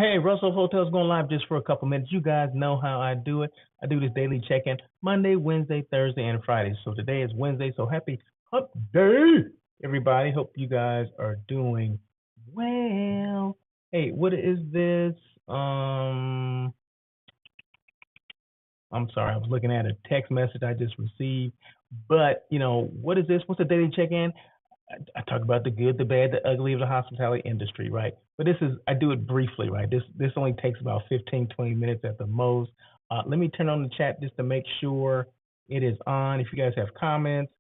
Hey, Russell Hotel's going live just for a couple minutes. You guys know how I do it. I do this daily check-in Monday, Wednesday, Thursday, and Friday. So today is Wednesday, so happy hump day, everybody. Hope you guys are doing well. Hey, what is this? I'm sorry, I was looking at a text message I just received. But, what is this? What's the daily check-in? I talk about the good, the bad, the ugly of the hospitality industry, right? But I do it briefly, right? This only takes about 15, 20 minutes at the most. Let me turn on the chat just to make sure it is on. If you guys have comments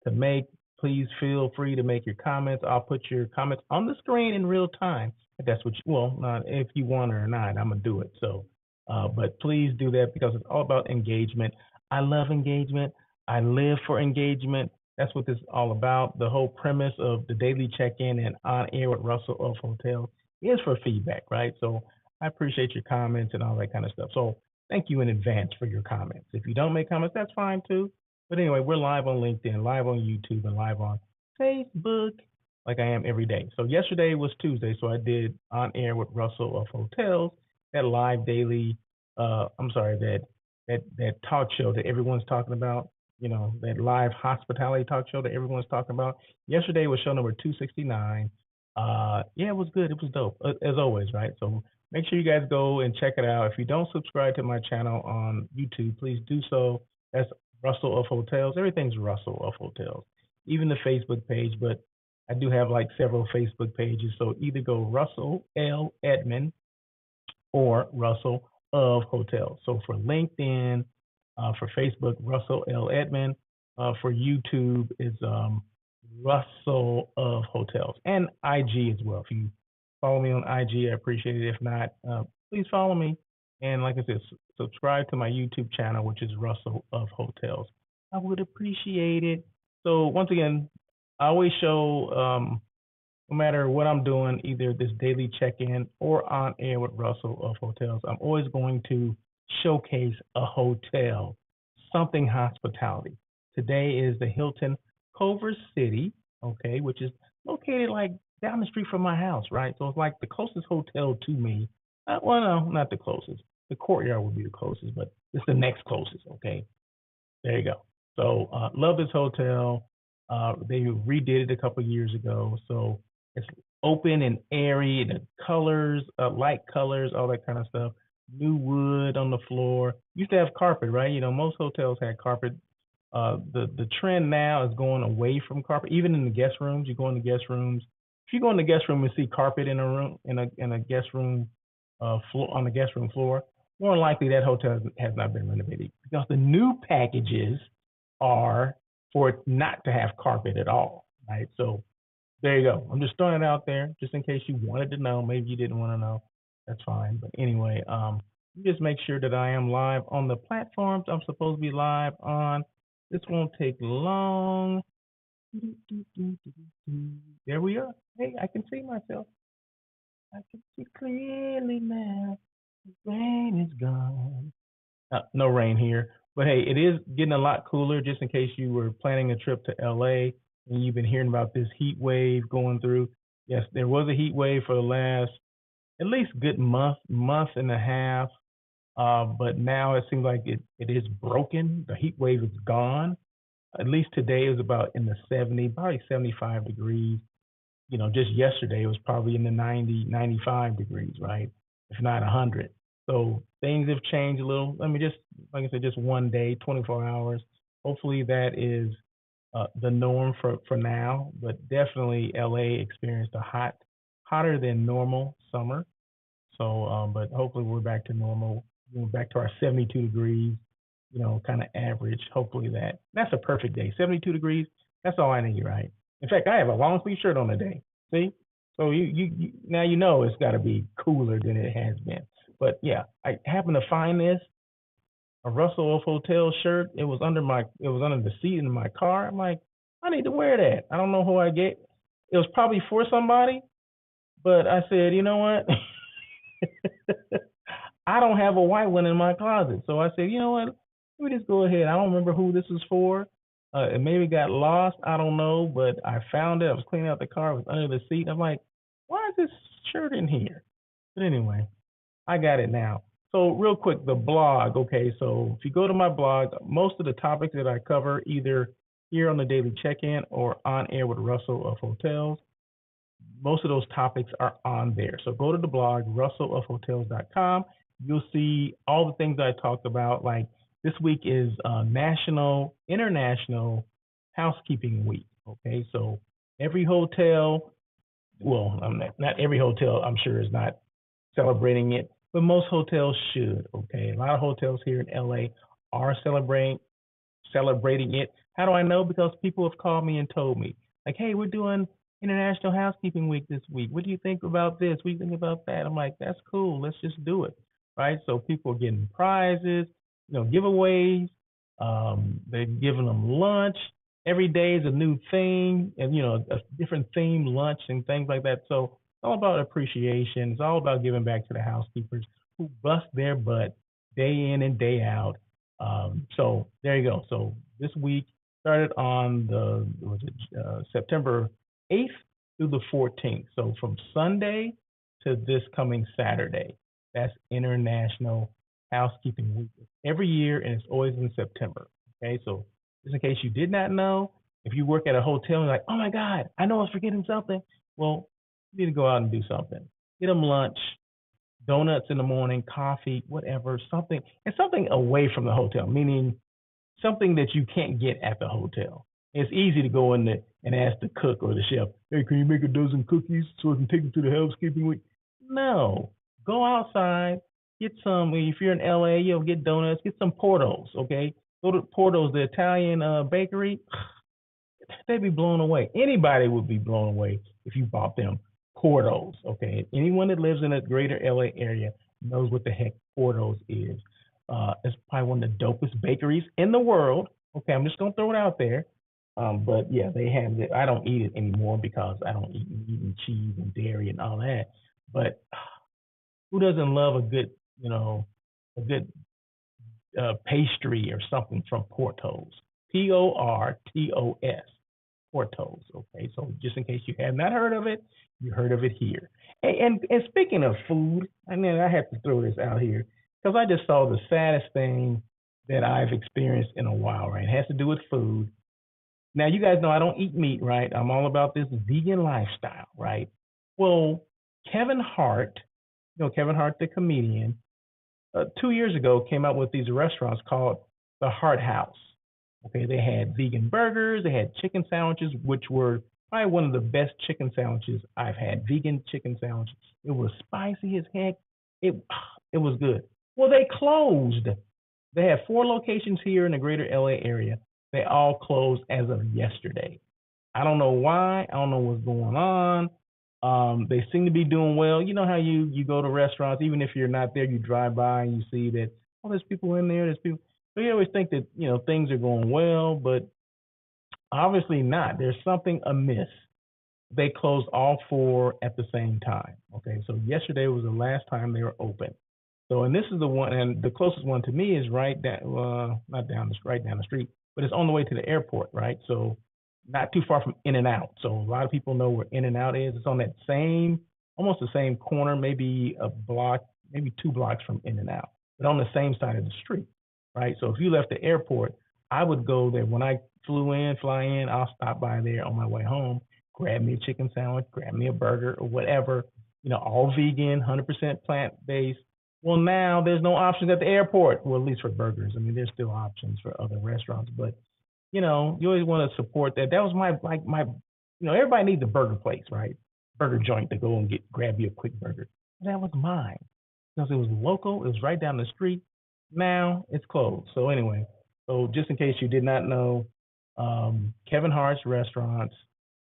to make, please feel free to make your comments. I'll put your comments on the screen in real time. If that's what not if you want or not, I'm gonna do it. So, but please do that because it's all about engagement. I love engagement. I live for engagement. That's what this is all about. The whole premise of the daily check-in and on air with Russell of Hotels is for feedback, right? So I appreciate your comments and all that kind of stuff. So thank you in advance for your comments. If you don't make comments, that's fine too. But anyway, we're live on LinkedIn, live on YouTube, and live on Facebook, like I am every day. So yesterday was Tuesday, so I did on air with Russell of Hotels, that live daily, that talk show that everyone's talking about. That live hospitality talk show that everyone's talking about. Yesterday was show number 269. Yeah, it was good. It was dope, as always, right? So make sure you guys go and check it out. If you don't subscribe to my channel on YouTube, please do so. That's Russell of Hotels. Everything's Russell of Hotels, even the Facebook page. But I do have like several Facebook pages. So either go Russell L. Edmond or Russell of Hotels. So for LinkedIn, for Facebook, Russell L. Edmond. For YouTube is Russell of Hotels, and IG as well. If you follow me on IG, I appreciate it. If not, please follow me. And like I said, subscribe to my YouTube channel, which is Russell of Hotels. I would appreciate it. So once again, I always show, no matter what I'm doing, either this daily check-in or on air with Russell of Hotels, I'm always going to showcase a hotel, something hospitality. Today is the Hilton Culver City, okay, which is located like down the street from my house, right? So it's like the closest hotel to me. Well, no, not the closest. The Courtyard would be the closest, but it's the next closest, okay? There you go. So love this hotel. They redid it a couple years ago, so it's open and airy. The colors, light colors, all that kind of stuff. New wood on the floor. Used to have carpet, right? Most hotels had carpet. The trend now is going away from carpet. Even in the guest rooms, you go in the guest rooms. If you go in the guest room and see carpet in a room in a guest room floor on the guest room floor, more than likely that hotel has not been renovated because the new packages are for it not to have carpet at all, right? So there you go. I'm just throwing it out there just in case you wanted to know. Maybe you didn't want to know. That's fine. But anyway, just make sure that I am live on the platforms I'm supposed to be live on. This won't take long. There we are. Hey, I can see myself. I can see clearly now. The rain is gone. No rain here. But hey, it is getting a lot cooler just in case you were planning a trip to LA and you've been hearing about this heat wave going through. Yes, there was a heat wave for the last at least good month and a half. But now it seems like it is broken. The heat wave is gone. At least today is about in the 70, probably 75 degrees. Just yesterday it was probably in the 90, 95 degrees, right? If not 100. So things have changed a little. Let me just, like I said, just one day, 24 hours. Hopefully that is the norm for now. But definitely LA experienced a hotter than normal summer. So, but hopefully we're back to normal. We're back to our 72 degrees, kind of average. Hopefully that's a perfect day. 72 degrees, that's all I need, right? In fact, I have a long sleeve shirt on today. See? So you now it's got to be cooler than it has been. But yeah, I happened to find this a Russell of Hotel shirt. It was under the seat in my car. I'm like, I need to wear that. I don't know who I get. It was probably for somebody, but I said, you know what? I don't have a white one in my closet. So I said, you know what? Let me just go ahead. I don't remember who this was for. It maybe got lost. I don't know, but I found it. I was cleaning out the car. It was under the seat. I'm like, why is this shirt in here? But anyway, I got it now. So real quick, the blog. Okay, so if you go to my blog, most of the topics that I cover either here on the Daily Check-in or on air with Russell of Hotels, most of those topics are on there. So go to the blog, russellofhotels.com. You'll see all the things I talked about. Like this week is International Housekeeping Week. Okay, so every hotel, well, not every hotel, I'm sure, is not celebrating it, but most hotels should. Okay, a lot of hotels here in LA are celebrating it. How do I know? Because people have called me and told me, like, hey, we're doing International Housekeeping Week this week. What do you think about this? What do you think about that? I'm like, that's cool. Let's just do it. Right. So people are getting prizes, giveaways. They're giving them lunch. Every day is a new theme and, a different theme lunch and things like that. So it's all about appreciation. It's all about giving back to the housekeepers who bust their butt day in and day out. So there you go. So this week started on September 8th through the 14th. So from Sunday to this coming Saturday. That's International Housekeeping Week. Every year, and it's always in September. Okay, so just in case you did not know, if you work at a hotel and you're like, oh my God, I know I was forgetting something. Well, you need to go out and do something. Get them lunch, donuts in the morning, coffee, whatever, something, and something away from the hotel, meaning something that you can't get at the hotel. It's easy to go in there and ask the cook or the chef, hey, can you make a dozen cookies so I can take them to the housekeeping week? No. Go outside, get some, if you're in LA, get donuts, get some Portos, okay? Go to Portos, the Italian bakery. They'd be blown away. Anybody would be blown away if you bought them Portos, okay? Anyone that lives in the greater LA area knows what the heck Portos is. It's probably one of the dopest bakeries in the world. Okay, I'm just gonna throw it out there. But yeah, they have it. I don't eat it anymore because I don't eat meat and cheese and dairy and all that. But who doesn't love a good pastry or something from Portos? Portos. Portos. Okay, so just in case you have not heard of it, you heard of it here. And speaking of food, I mean, I have to throw this out here because I just saw the saddest thing that I've experienced in a while. Right, it has to do with food. Now, you guys know I don't eat meat, right? I'm all about this vegan lifestyle, right? Well, Kevin Hart, Kevin Hart, the comedian, 2 years ago came out with these restaurants called the Hart House. Okay, they had vegan burgers, they had chicken sandwiches, which were probably one of the best chicken sandwiches I've had. Vegan chicken sandwich. It was spicy as heck. It it was good. Well, they closed. They have 4 locations here in the greater LA area. They all closed as of yesterday. I don't know why. I don't know what's going on. They seem to be doing well. You know how you go to restaurants, even if you're not there, you drive by and you see that, oh, there's people in there. There's people. So you always think that things are going well, but obviously not. There's something amiss. They closed all 4 at the same time. Okay, so yesterday was the last time they were open. So, and this is the one, and the closest one to me is right down, not down the right down the street, but it's on the way to the airport, right? So, not too far from In and Out. So, a lot of people know where In and Out is. It's on that same, almost the same corner, maybe a block, maybe 2 blocks from In and Out, but on the same side of the street, right? So, if you left the airport, I would go there when I fly in. I'll stop by there on my way home, grab me a chicken sandwich, grab me a burger or whatever. All vegan, 100% plant based. Well, now there's no options at the airport. Well, at least for burgers. I mean, there's still options for other restaurants, but you always want to support that. That was my everybody needs a burger place, right? Burger joint to go and grab you a quick burger. That was mine because it was local. It was right down the street. Now it's closed. So anyway, so just in case you did not know, Kevin Hart's restaurants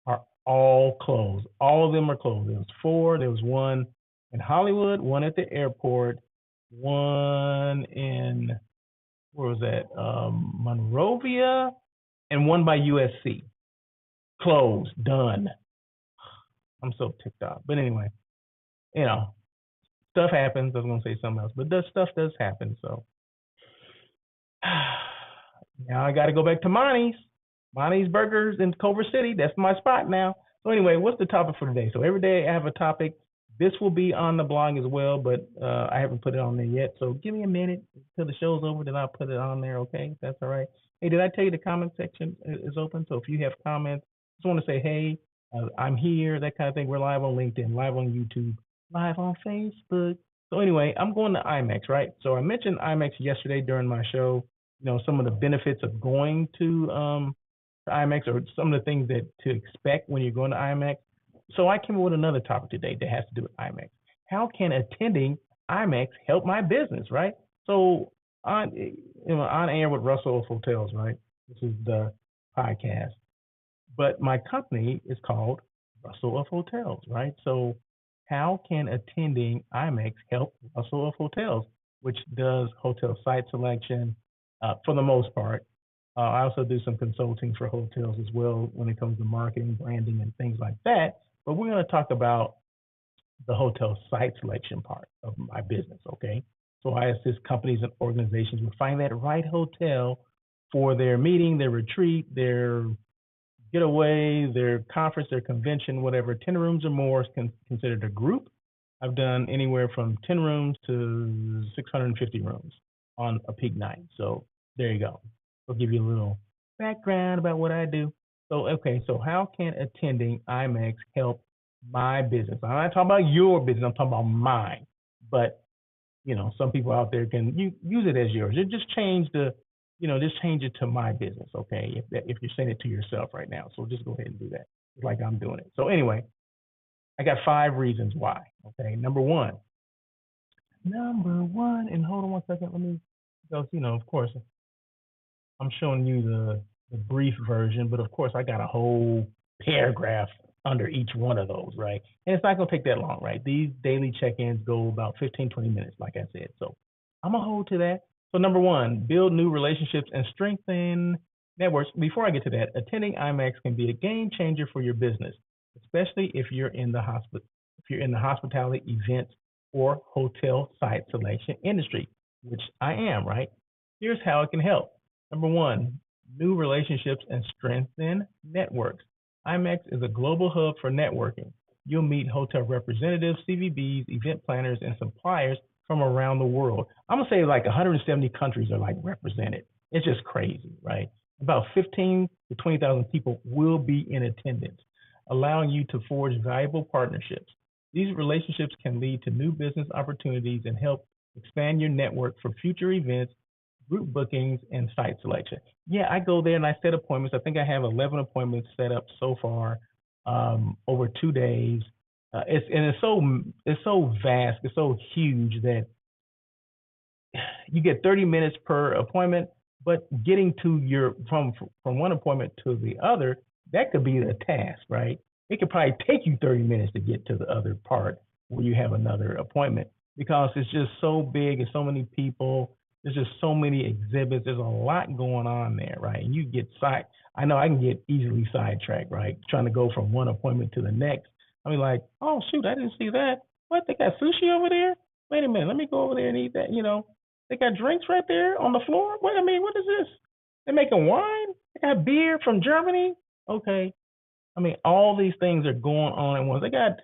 are all closed. All of them are closed. There was 4. There was one in Hollywood, one at the airport, one in where was that? Monrovia, and one by USC. Closed, done. I'm so ticked off. But anyway, stuff happens. I was gonna say something else, but stuff does happen. So now I got to go back to Monty's Burgers in Culver City. That's my spot now. So anyway, what's the topic for today? So every day I have a topic. This will be on the blog as well, but I haven't put it on there yet. So give me a minute till the show's over, then I'll put it on there. Okay, if that's all right. Hey, did I tell you the comment section is open? So if you have comments, just want to say, hey, I'm here, that kind of thing. We're live on LinkedIn, live on YouTube, live on Facebook. So anyway, I'm going to IMEX, right? So I mentioned IMEX yesterday during my show. You know, some of the benefits of going to IMEX, or some of the things that to expect when you're going to IMEX. So I came up with another topic today that has to do with IMEX. How can attending IMEX help my business, right? So on air with Russell of Hotels, right? This is the podcast, but my company is called Russell of Hotels, right? So how can attending IMEX help Russell of Hotels, which does hotel site selection for the most part? I also do some consulting for hotels as well when it comes to marketing, branding, and things like that. But we're going to talk about the hotel site selection part of my business, okay? So I assist companies and organizations with finding that right hotel for their meeting, their retreat, their getaway, their conference, their convention, whatever. 10 rooms or more is considered a group. I've done anywhere from 10 rooms to 650 rooms on a peak night. So there you go. I'll give you a little background about what I do. So, okay, so how can attending IMEX help my business? I'm not talking about your business, I'm talking about mine. But, you know, some people out there can use it as yours. Just change just change it to my business, okay? If you're saying it to yourself right now. So just go ahead and do that, just like I'm doing it. So anyway, I got 5 reasons why, okay? Number one, and hold on one second, let me, because, of course, I'm showing you the brief version, but of course I got a whole paragraph under each one of those, right? And it's not gonna take that long, right? These daily check-ins go about 15, 20 minutes, like I said. So I'm gonna hold to that. So number one, build new relationships and strengthen networks. Before I get to that, attending IMEX can be a game changer for your business, especially if you're in the hospitality, events, or hotel site selection industry, which I am, right? Here's how it can help. Number one, new relationships and strengthen networks. IMEX is a global hub for networking. You'll meet hotel representatives, CVBs, event planners, and suppliers from around the world. I'm gonna say like 170 countries are like represented. It's just crazy, right? About 15 to 20,000 people will be in attendance, allowing you to forge valuable partnerships. These relationships can lead to new business opportunities and help expand your network for future events, group bookings, and site selection. Yeah, I go there and I set appointments. I think I have 11 appointments set up so far over 2 days. It's so vast, it's so huge that you get 30 minutes per appointment, but getting to your from one appointment to the other, that could be a task, right? It could probably take you 30 minutes to get to the other part where you have another appointment because it's just so big and so many people. There's just so many exhibits. There's a lot going on there, right? And you get I know I can get easily sidetracked, right? Trying to go from one appointment to the next. I mean, like, oh shoot, I didn't see that. What, they got sushi over there? Wait a minute, let me go over there and eat that. They got drinks right there on the floor. Wait a minute, what is this? They're making wine. They got beer from Germany. Okay, I mean, all these things are going on at once. They got,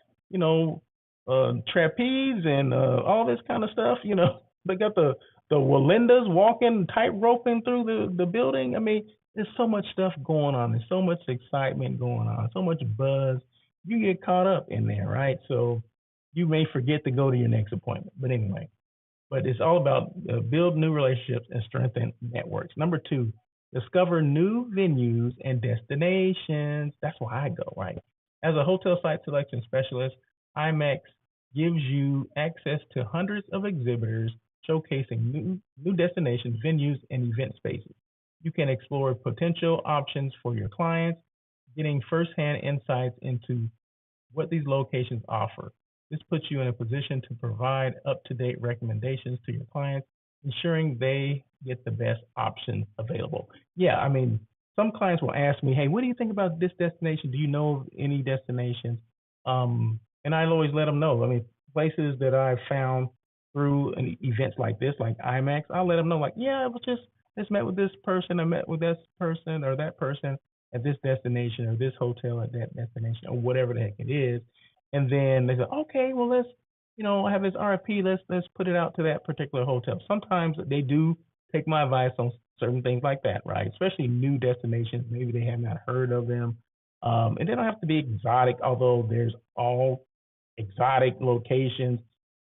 trapeze and all this kind of stuff. They got the Walindas walking, tight roping through the building. I mean, there's so much stuff going on. There's so much excitement going on. So much buzz. You get caught up in there, right? So you may forget to go to your next appointment. But anyway, it's all about build new relationships and strengthen networks. Number two, discover new venues and destinations. That's where I go, right? As a hotel site selection specialist, IMEX gives you access to hundreds of exhibitors showcasing new destinations, venues, and event spaces. You can explore potential options for your clients, getting firsthand insights into what these locations offer. This puts you in a position to provide up-to-date recommendations to your clients, ensuring they get the best option available. Yeah, I mean, some clients will ask me, hey, what do you think about this destination? Do you know of any destinations? And I always let them know. I mean, places that I've found through events like this, like IMEX, I'll let them know, like, yeah, I was just met with this person, I met with this person or that person at this destination or this hotel at that destination or whatever the heck it is. And then they say, okay, well, let's, I have this RFP. Let's put it out to that particular hotel. Sometimes they do take my advice on certain things like that, right? Especially new destinations. Maybe they have not heard of them. And they don't have to be exotic, although there's all exotic locations.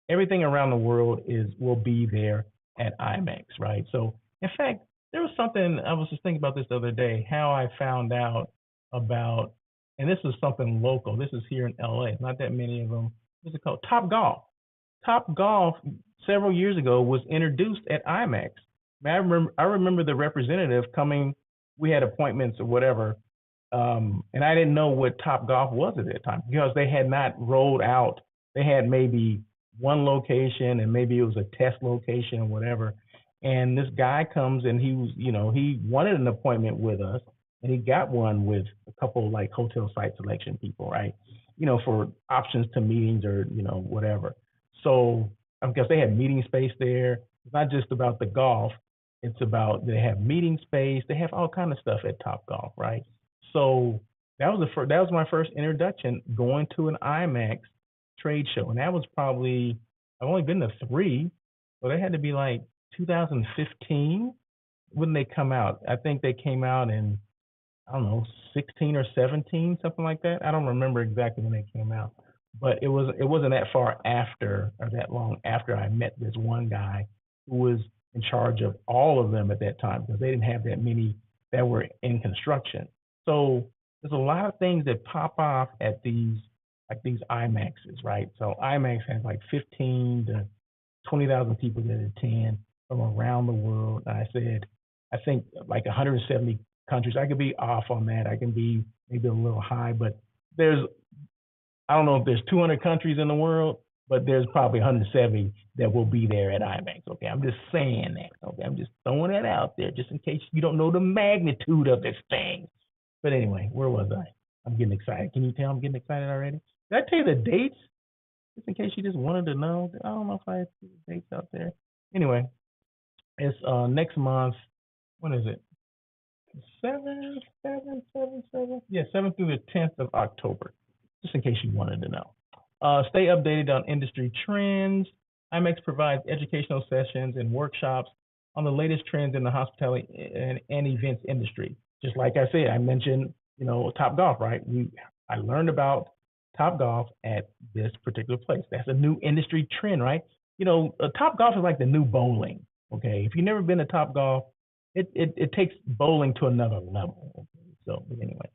Everything around the world will be there at IMEX, right? So, in fact, there was something I was just thinking about this the other day. How I found out about, and this is something local. This is here in LA. Not that many of them. What's it called? Top Golf. Top Golf several years ago was introduced at IMEX. I remember the representative coming. We had appointments or whatever, and I didn't know what Top Golf was at that time because they had not rolled out. They had maybe one location and maybe it was a test location or whatever. And this guy comes and he was, he wanted an appointment with us and he got one with a couple like hotel site selection people, right? For options to meetings or, whatever. So because they have meeting space there, it's not just about the golf. It's about they have meeting space. They have all kind of stuff at Top Golf, right? So that was my first introduction going to an IMAX trade show, and that was probably I've only been to three, so they had to be like 2015 when they come out. I think they came out in I don't know 16 or 17, something like that. I don't remember exactly when they came out, but it wasn't that far after or that long after I met this one guy who was in charge of all of them at that time because they didn't have that many that were in construction. So there's a lot of things that pop off at these IMAXs, right? So IMAX has like 15 to 20,000 people that attend from around the world. And I think like 170 countries. I could be off on that. I can be maybe a little high, but there's I don't know if there's 200 countries in the world, but there's probably 170 that will be there at IMAX. Okay, I'm just saying that. Okay, I'm just throwing that out there just in case you don't know the magnitude of this thing. But anyway, where was I? I'm getting excited. Can you tell I'm getting excited already? Did I tell you the dates? Just in case you just wanted to know. I don't know if I have the dates out there. Anyway, it's next month. When is it? 7. Yeah, 7th through the 10th of October. Just in case you wanted to know. Stay updated on industry trends. IMEX provides educational sessions and workshops on the latest trends in the hospitality and events industry. Just like I said, I mentioned, Top Golf, right? I learned about Top Golf at this particular place. That's a new industry trend, right? Top Golf is like the new bowling. Okay, if you've never been to Top Golf, it takes bowling to another level. Okay? So anyway,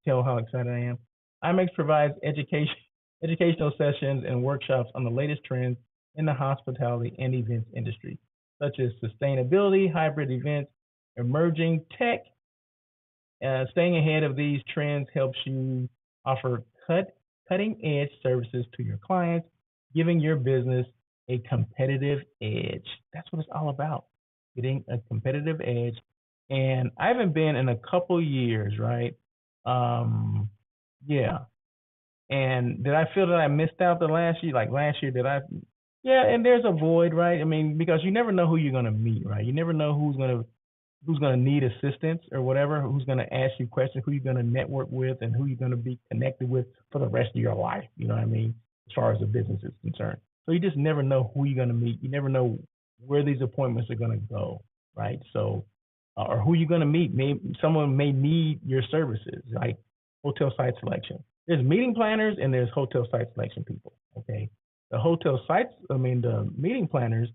tell how excited I am. IMEX provides educational sessions and workshops on the latest trends in the hospitality and events industry, such as sustainability, hybrid events, emerging tech. Staying ahead of these trends helps you offer cutting edge services to your clients, giving your business a competitive edge. That's what it's all about, getting a competitive edge. And I haven't been in a couple years, right? Yeah. And did I feel that I missed out the last year? Like last year, did I? Yeah, and there's a void, right? I mean, because you never know who you're gonna meet, right? You never know who's gonna need assistance or whatever, who's gonna ask you questions, who you're gonna network with, and who you're gonna be connected with for the rest of your life. You know what I mean? As far as the business is concerned. So you just never know who you're gonna meet. You never know where these appointments are gonna go, right? So, or who you're gonna meet. Maybe someone may need your services, like hotel site selection. There's meeting planners and there's hotel site selection people. Okay, the meeting planners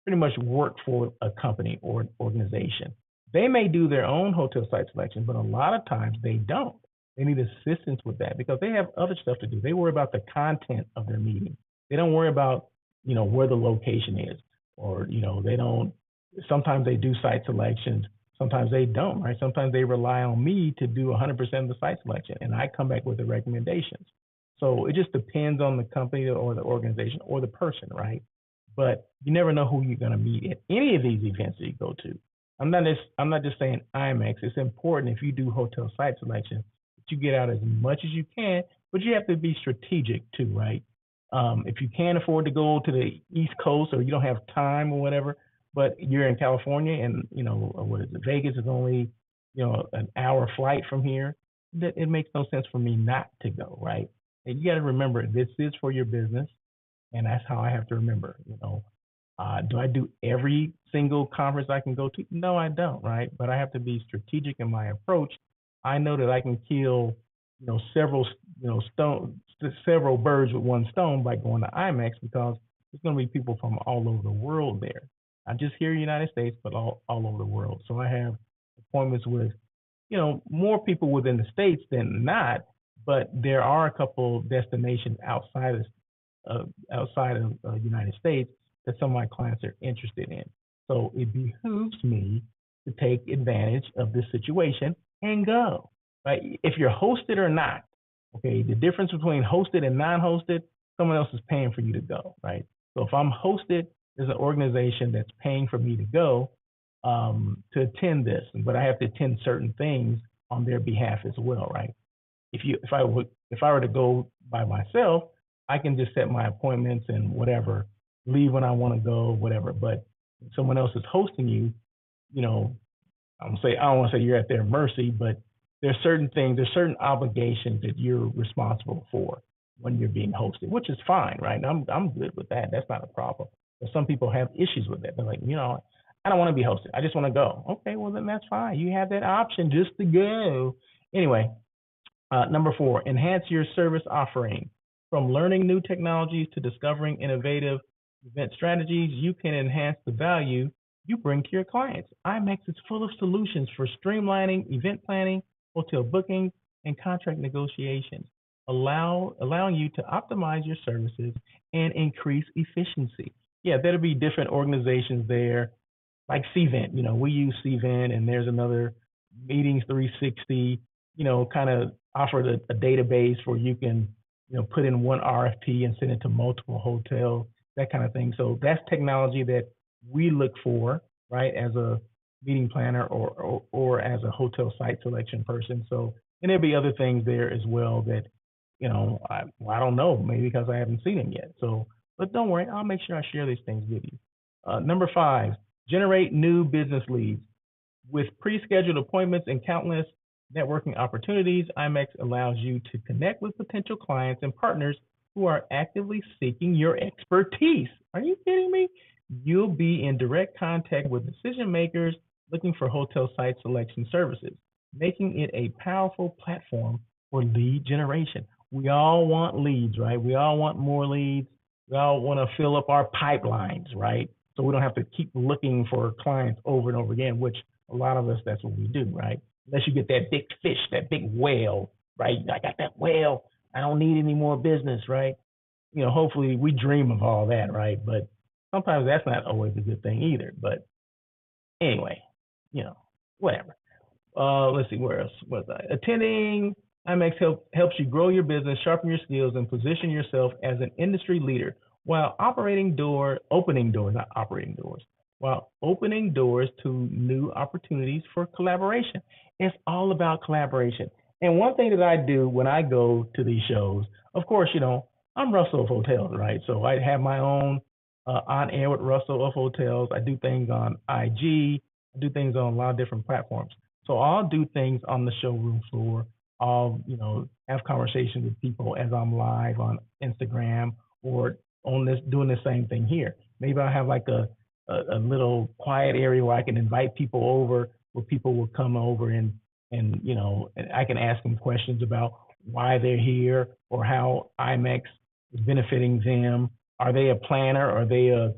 pretty much work for a company or an organization. They may do their own hotel site selection, but a lot of times they don't. They need assistance with that because they have other stuff to do. They worry about the content of their meeting. They don't worry about, where the location is, or, they don't. Sometimes they do site selections. Sometimes they don't, right? Sometimes they rely on me to do 100% of the site selection, and I come back with the recommendations. So it just depends on the company or the organization or the person, right? But you never know who you're going to meet at any of these events that you go to. I'm not just saying IMEX. It's important if you do hotel site selection that you get out as much as you can, but you have to be strategic too, right? If you can't afford to go to the East Coast or you don't have time or whatever, but you're in California and what is it? Vegas is only an hour flight from here. That it makes no sense for me not to go, right? And you got to remember, this is for your business, and that's how I have to remember. Do I do every single conference I can go to? No, I don't, right? But I have to be strategic in my approach. I know that I can kill, several, several birds with one stone by going to IMEX because there's going to be people from all over the world there. Not just here in the United States, but all over the world. So I have appointments with, more people within the states than not, but there are a couple destinations outside of the United States that some of my clients are interested in. So it behooves me to take advantage of this situation and go. Right? If you're hosted or not, okay, the difference between hosted and non-hosted, someone else is paying for you to go, right? So if I'm hosted, there's an organization that's paying for me to go to attend this, but I have to attend certain things on their behalf as well, right? If I were to go by myself, I can just set my appointments and whatever, leave when I want to go, whatever. But if someone else is hosting you, you know, I don't want to say you're at their mercy, but there's certain things, there's certain obligations that you're responsible for when you're being hosted, which is fine, right? I'm good with that. That's not a problem. But some people have issues with that. They're like, I don't want to be hosted. I just want to go. Okay, well then that's fine. You have that option just to go. Anyway, number 4, enhance your service offering. From learning new technologies to discovering innovative event strategies, you can enhance the value you bring to your clients. IMEX is full of solutions for streamlining event planning, hotel bookings, and contract negotiations, allowing you to optimize your services and increase efficiency. Yeah, there'll be different organizations there, like CVent. We use CVent, and there's another Meetings 360. Kind of offered a database where you can put in one RFP and send it to multiple hotels, that kind of thing. So that's technology that we look for, right, as a meeting planner or as a hotel site selection person. So, and there'll be other things there as well that, I don't know, maybe because I haven't seen them yet. So, but don't worry, I'll make sure I share these things with you. Number 5, generate new business leads. With pre-scheduled appointments and countless networking opportunities, IMEX allows you to connect with potential clients and partners who are actively seeking your expertise. Are you kidding me? You'll be in direct contact with decision makers looking for hotel site selection services, making it a powerful platform for lead generation. We all want leads, right? We all want more leads. We all want to fill up our pipelines, right? So we don't have to keep looking for clients over and over again, which a lot of us, that's what we do, right? Unless you get that big fish, that big whale, right? I got that whale. I don't need any more business, right? Hopefully we dream of all that, right? But sometimes that's not always a good thing either. But anyway, whatever. Let's see, where else was I? Attending IMEX helps you grow your business, sharpen your skills, and position yourself as an industry leader while opening doors to new opportunities for collaboration. It's all about collaboration. And one thing that I do when I go to these shows, of course, I'm Russell of Hotels, right? So I have my own on air with Russell of Hotels. I do things on IG. I do things on a lot of different platforms. So I'll do things on the showroom floor. I'll, have conversations with people as I'm live on Instagram or doing the same thing here. Maybe I have like a little quiet area where I can invite people over, where people will come over and I can ask them questions about why they're here or how IMEX is benefiting them. Are they a planner? Are they a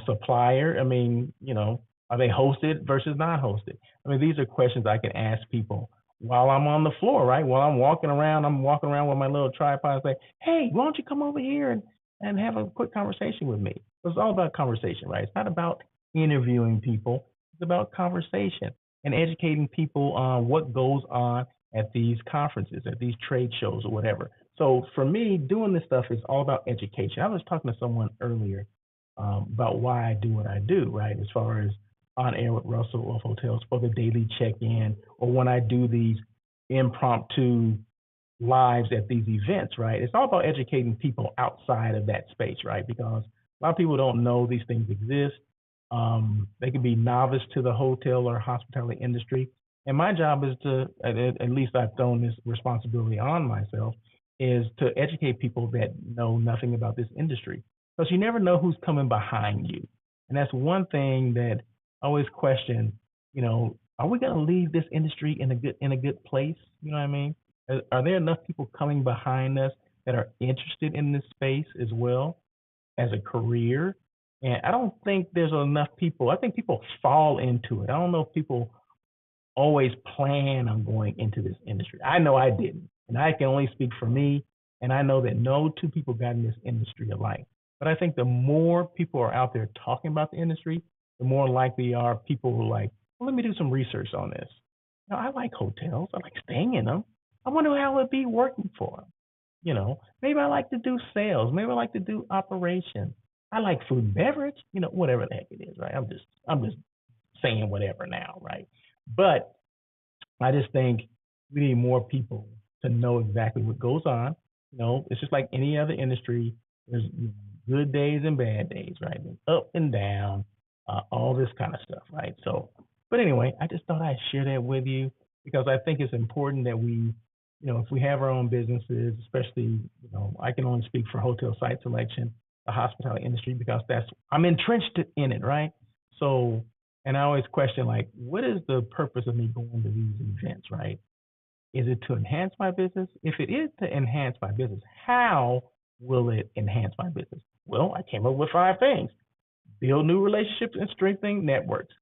supplier? I mean, are they hosted versus not hosted? I mean, these are questions I can ask people while I'm on the floor, right? While I'm walking around with my little tripod and say, hey, why don't you come over here and have a quick conversation with me? It's all about conversation, right? It's not about interviewing people. It's about conversation and educating people on what goes on at these conferences, at these trade shows or whatever. So for me, doing this stuff is all about education. I was talking to someone earlier about why I do what I do, right? As far as on air with Russell of Hotels for the daily check-in, or when I do these impromptu lives at these events, right? It's all about educating people outside of that space, right? Because a lot of people don't know these things exist. They can be novice to the hotel or hospitality industry. And my job is to, at least I've thrown this responsibility on myself, is to educate people that know nothing about this industry, because you never know who's coming behind you. And that's one thing that I always question, are we going to leave this industry in a good place? You know what I mean? Are there enough people coming behind us that are interested in this space as well as a career? And I don't think there's enough people. I think people fall into it. I don't know if people always plan on going into this industry. I know I didn't, and I can only speak for me. And I know that no two people got in this industry alike. But I think the more people are out there talking about the industry, the more likely are people who are like, well, let me do some research on this. I like hotels. I like staying in them. I wonder how it'd be working for them. Maybe I like to do sales. Maybe I like to do operations. I like food and beverage. Whatever the heck it is, right? I'm just saying whatever now, right? But I just think we need more people to know exactly what goes on. It's just like any other industry. There's good days and bad days, right? There's up and down, all this kind of stuff, right? So, but anyway, I just thought I'd share that with you because I think it's important that we, if we have our own businesses, especially, I can only speak for hotel site selection, the hospitality industry, because I'm entrenched in it, right? So, and I always question, like, what is the purpose of me going to these events, right? Is it to enhance my business? If it is to enhance my business, how will it enhance my business? Well, I came up with 5 things: build new relationships and strengthening networks,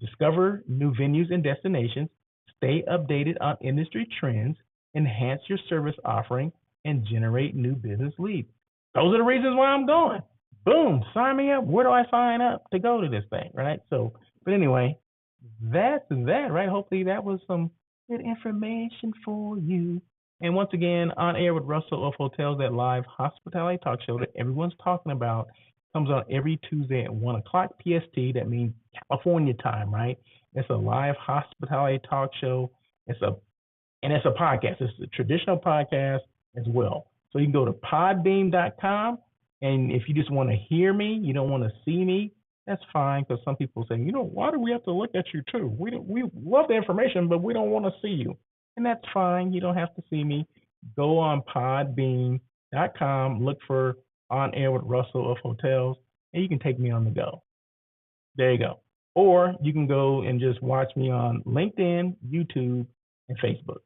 discover new venues and destinations, stay updated on industry trends, enhance your service offering, and generate new business leads. Those are the reasons why I'm going. Boom, sign me up. Where do I sign up to go to this thing, right? So, but anyway, that's that, right? Hopefully that was some good information for you. And once again, On Air with Russell of Hotels, that live hospitality talk show that everyone's talking about, comes on every Tuesday at 1 o'clock PST. That means California time, right? It's a live hospitality talk show. It's a podcast. It's a traditional podcast as well. So you can go to podbeam.com. And if you just want to hear me, you don't want to see me, that's fine. Because some people say, why do we have to look at you too? We love the information, but we don't want to see you. And that's fine. You don't have to see me. Go on podbeam.com, look for On Air with Russell of Hotels, and you can take me on the go. There you go. Or you can go and just watch me on LinkedIn, YouTube, and Facebook.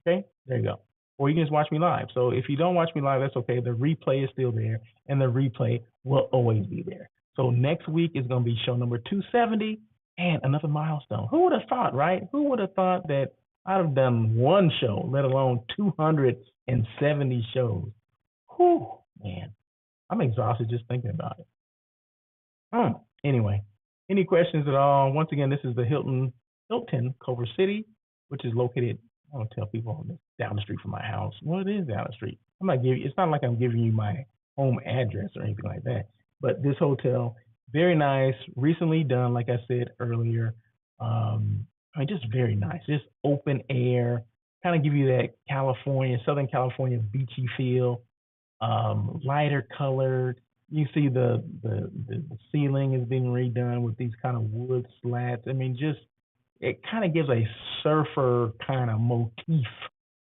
Okay, there you go. Or you can just watch me live. So if you don't watch me live, that's okay. The replay is still there, and the replay will always be there. So next week is going to be show number 270 and another milestone. Who would have thought, right? Who would have thought that I'd have done one show, let alone 270 shows? Whew, man. I'm exhausted just thinking about it. Anyway, any questions at all? Once again, this is the Hilton Culver City, which is located, I don't tell people, down the street from my house. Well, it is down the street. It's not like I'm giving you my home address or anything like that. But this hotel, very nice, recently done, like I said earlier. Just very nice, just open air, kind of give you that Southern California beachy feel, lighter colored. You see the ceiling is being redone with these kind of wood slats. It kind of gives a surfer kind of motif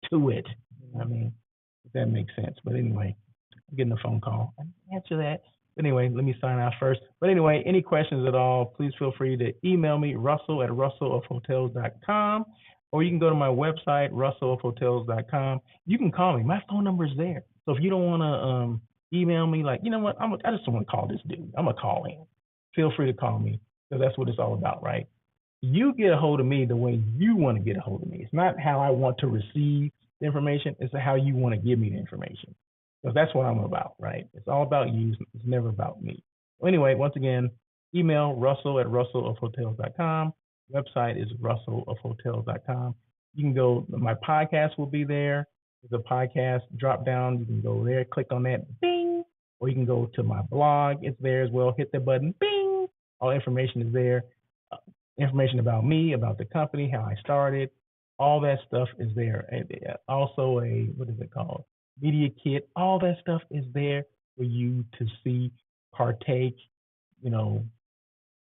to it. If that makes sense. But anyway, I'm getting a phone call. I didn't answer that. But anyway, let me sign out first. But anyway, any questions at all, please feel free to email me, russell@russellofhotels.com, or you can go to my website, russellofhotels.com. You can call me. My phone number is there. So if you don't want to email me, like, you know what, I just don't want to call this dude. I'm going to call him. Feel free to call me, because that's what it's all about, right? You get a hold of me the way you want to get a hold of me. It's not how I want to receive the information. It's how you want to give me the information. Because that's what I'm about, right? It's all about you. It's never about me. Well, anyway, once again, email russell@russellofhotels.com. Website is russellofhotels.com. You can go, my podcast will be there. There's a podcast drop down. You can go there, click on that, bing. Or you can go to my blog. It's there as well. Hit the button, bing. All information is there. Information about me, about the company, how I started. All that stuff is there. And also what is it called? Media kit. All that stuff is there for you to see, partake,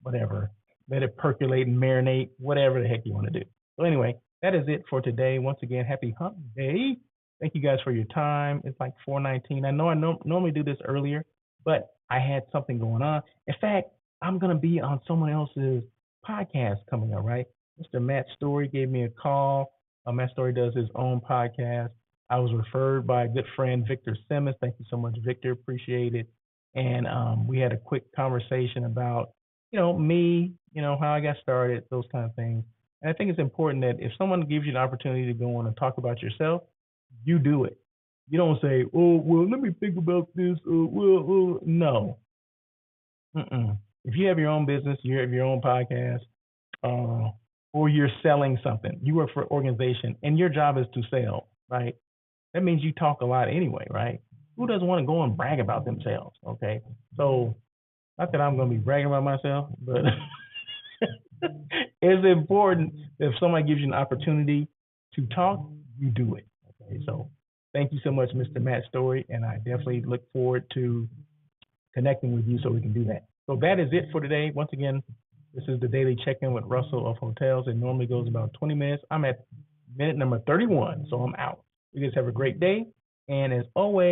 whatever. Let it percolate and marinate, whatever the heck you want to do. So anyway, that is it for today. Once again, happy hump day. Thank you guys for your time. It's like 4:19. I know I normally do this earlier, but I had something going on. In fact, I'm gonna be on someone else's podcast coming up. Right, Mr. Matt Story gave me a call. Matt Story does his own podcast. I was referred by a good friend, Victor Simmons. Thank you so much, Victor. Appreciate it. And we had a quick conversation about, me, how I got started, those kind of things. And I think it's important that if someone gives you an opportunity to go on and talk about yourself, you do it. You don't say, "Oh, well, let me think about this." No. Mm-mm. If you have your own business, you have your own podcast, uh, or you're selling something, you work for an organization, and your job is to sell, right? That means you talk a lot anyway, right? Who doesn't want to go and brag about themselves? Okay, so not that I'm going to be bragging about myself, but it's important that if somebody gives you an opportunity to talk, you do it. Okay, so thank you so much, Mr. Matt Story, and I definitely look forward to connecting with you so we can do that. So that is it for today. Once again, this is the daily check-in with Russell of Hotels. It normally goes about 20 minutes. I'm at minute number 31, so I'm out. You guys have a great day, and as always,